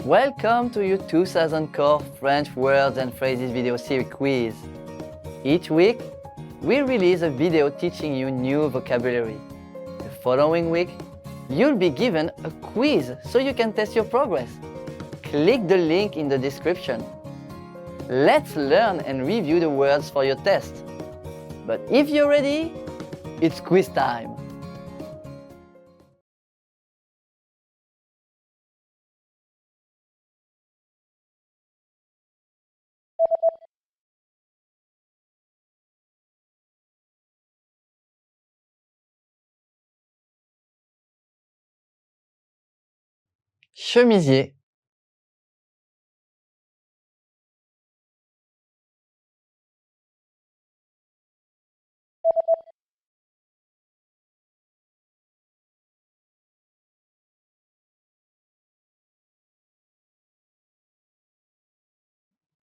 Welcome to your 2000 Core French Words and Phrases video series quiz. Each week, we release a video teaching you new vocabulary. The following week, you'll be given a quiz so you can test your progress. Click the link in the description. Let's learn and review the words for your test. But if you're ready, it's quiz time. Chemisier,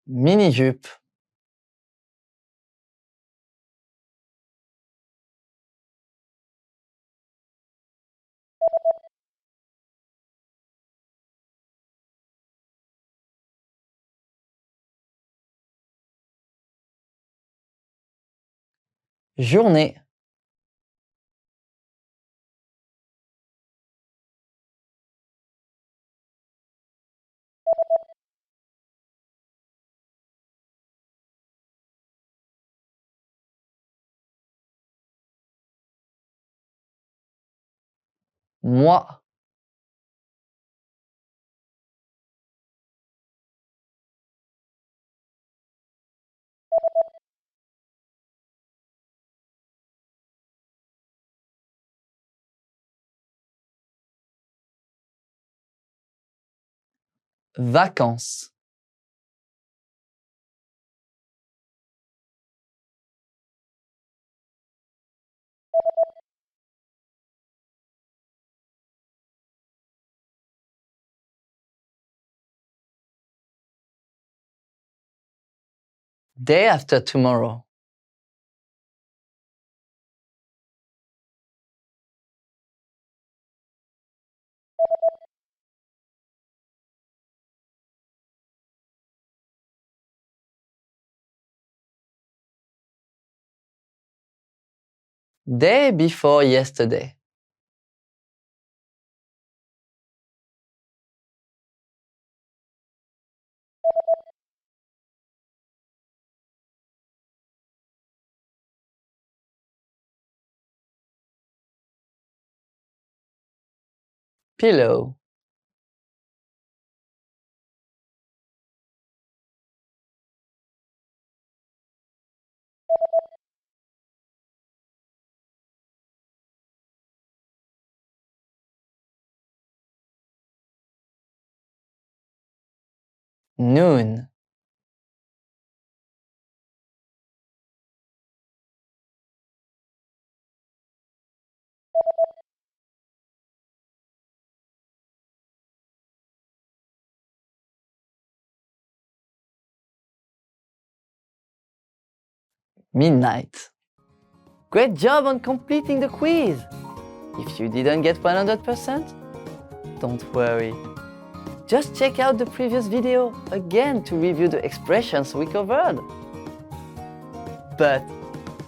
mini-jupe, journée, moi, vacances, day after tomorrow, day before yesterday, pillow, noon, midnight. Great job on completing the quiz! If you didn't get 100%, don't worry. Just check out the previous video again to review the expressions we covered. But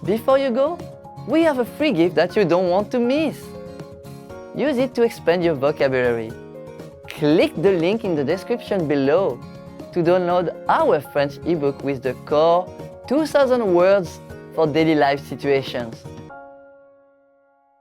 before you go, we have a free gift that you don't want to miss. Use it to expand your vocabulary. Click the link in the description below to download our French ebook with the core 2000 words for daily life situations.